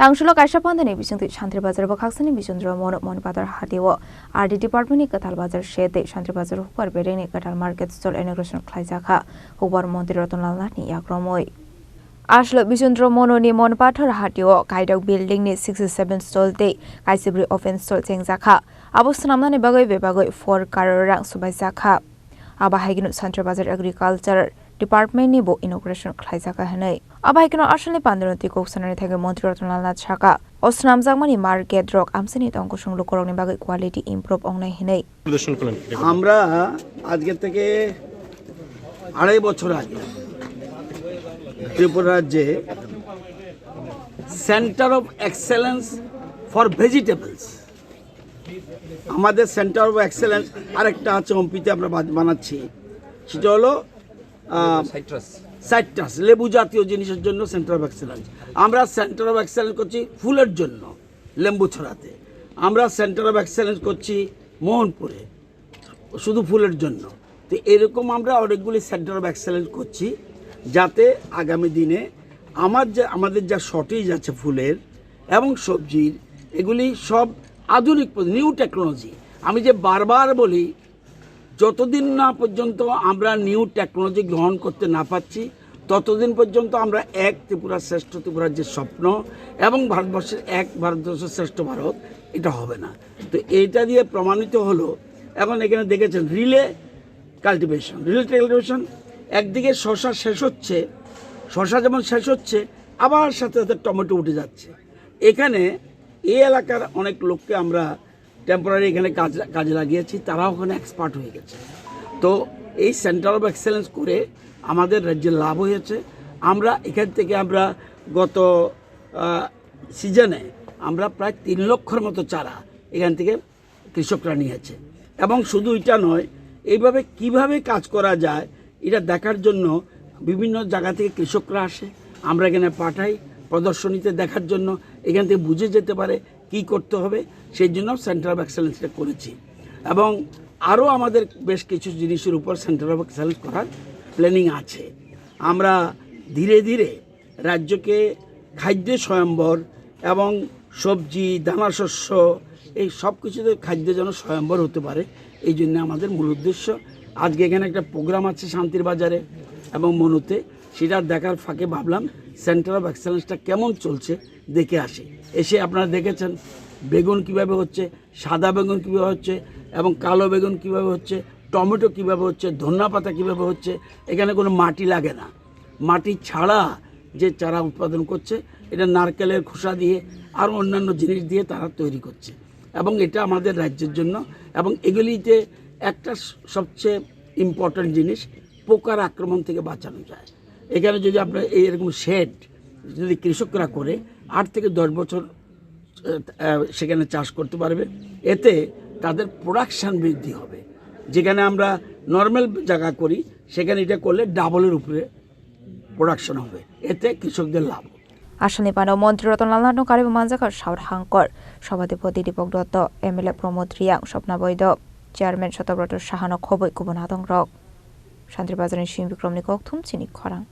Tangshula Kaisha Pandani Bishanti Shantri Bazar Bakaksani Bishundra Monpadar Hatiwo, RD Department Katal Bazar Shed, Shantri Bazar Hupar Bereni Katal Market Store Integration Klaizaka, Hupar Montirotonalani Yakromoi. Ashlo Bishundra Mononi Monpatar Hatiwo, Kaidok Building ni 67 stall day, Kaisibri Offense Store Zaka, Abustamani Bagay Bagay for Kararang Subazaka, Abahagino Shantri Bazar Agriculture. Department ni bo inauguration khlaijaka hanai abaikino asani pandroti koksanani thege montri rotnalna chaka osnam jagmani market rock amsani tongkosung lokorogni bagai quality improve ongnai hinai আমরা আজকে থেকে 2.5 বছর আগে ত্রিপুরা রাজ্যে centre of excellence for vegetables আমাদের centre of excellence আরেকটা আছে ওমপিতে আমরা বানাচ্ছি সেটা হলো সাইট্রাস লেবু জাতীয় জিনিসের জন্য সেন্টার অফ এক্সেলেন্স আমরা সেন্টার অফ এক্সেলেন্স করছি ফুলের জন্য লেম্বু ছড়াতে আমরা সেন্টার অফ এক্সেলেন্স করছি মোহনপুরে শুধু ফুলের জন্য তো এরকম আমরা অনেকগুলি সেন্টার অফ এক্সেলেন্স করছি যাতে আগামী দিনে আমাদের যা শর্টেজ আছে ফুলের এবং সবজির এগুলি সব আধুনিক নিউ টেকনোলজি আমি যে বারবার বলি যতদিন না পর্যন্ত আমরা নিউ টেকনোলজি গ্রহণ করতে না পাচ্ছি ততদিন পর্যন্ত আমরা এক ত্রিপুরা শ্রেষ্ঠ ত্রিপুরার যে স্বপ্ন এবং ভারতবর্ষের এক ভারতবর্ষের শ্রেষ্ঠ ভারত এটা হবে না তো এইটা দিয়ে প্রমাণিত হলো এখন এখানে দেখেছেন রিলে কাল্টিভেশন একদিকে শশা শেষ হচ্ছে শশা যেমন শেষ হচ্ছে আবার সাথে সাথে টমেটো উঠে যাচ্ছে এখানে এই এলাকার অনেক লোককে আমরা টেম্পোরারি এখানে কাজে লাগিয়েছি তারাও ওখানে এক্সপার্ট হয়ে গেছে তো এই সেন্টার অফ এক্সেলেন্স করে আমাদের রাজ্যে লাভ হয়েছে আমরা এখান থেকে আমরা গত সিজনে আমরা প্রায় 3 লক্ষর মতো চারা এখান থেকে কৃষকরা নিয়েছে এবং শুধু এটা নয় এইভাবে কিভাবে কাজ করা যায় এটা দেখার জন্য বিভিন্ন জায়গা থেকে কৃষকরা আসে আমরা এখানে পাঠাই প্রদর্শনীতে দেখার জন্য এখান থেকে বুঝে যেতে পারে কি করতে হবে সেই জন্য সেন্টার অফ এক্সেলেন্সটা করেছি এবং আরও আমাদের বেশ কিছু জিনিসের উপর সেন্টার অফ এক্সেলেন্স করার প্ল্যানিং আছে আমরা ধীরে ধীরে রাজ্যকে খাদ্য স্বয়ম্বর এবং সবজি দানাশস্য এই সব কিছুতে খাদ্য যেন স্বয়ম্বর হতে পারে এই জন্য আমাদের মূল উদ্দেশ্য আজকে এখানে একটা প্রোগ্রাম আছে শান্তির বাজারে এবং মনুতে সেটা দেখার ফাঁকে ভাবলাম সেন্টার অফ এক্সেলেন্সটা কেমন চলছে দেখে আসি এসে আপনারা দেখেছেন বেগুন কিভাবে হচ্ছে সাদা বেগুন কিভাবে হচ্ছে এবং কালো বেগুন কিভাবে হচ্ছে টমেটো কিভাবে হচ্ছে ধনিয়া পাতা কিভাবে হচ্ছে এখানে কোনো মাটি লাগে না মাটি ছাড়া যে চারা উৎপাদন করছে এটা নারকেলের খোসা দিয়ে আর অন্যান্য জিনিস দিয়ে তারা তৈরি করছে এবং এটা আমাদের রাজ্যের জন্য এবং এগুলিতে একটা সবচেয়ে ইম্পর্ট্যান্ট জিনিস পোকার আক্রমণ থেকে বাঁচানো যায় এখানে যদি আপনার এইরকম শেড যদি কৃষকরা করে 8 থেকে 10 বছর সেখানে চাষ করতে পারবে এতে তাদের প্রোডাকশান বৃদ্ধি হবে যেখানে আমরা নর্মাল জায়গা করি সেখানে এটা করলে ডাবলের উপরে প্রোডাকশন হবে এতে কৃষকদের লাভ আসানি পানো মন্ত্রী রতনলাল কারিব মানজাকার সাউর হাঙ্কর সভাধিপতি দীপক দত্ত এমএলএ প্রমোদ রিয়াং স্বপ্না বৈদ্য চেয়ারম্যান শতব্রত সাহানো খবৈ কুবন আতং রক শান্তিবাজারের সিং বিক্রমনি কক থুম চিনি খরাং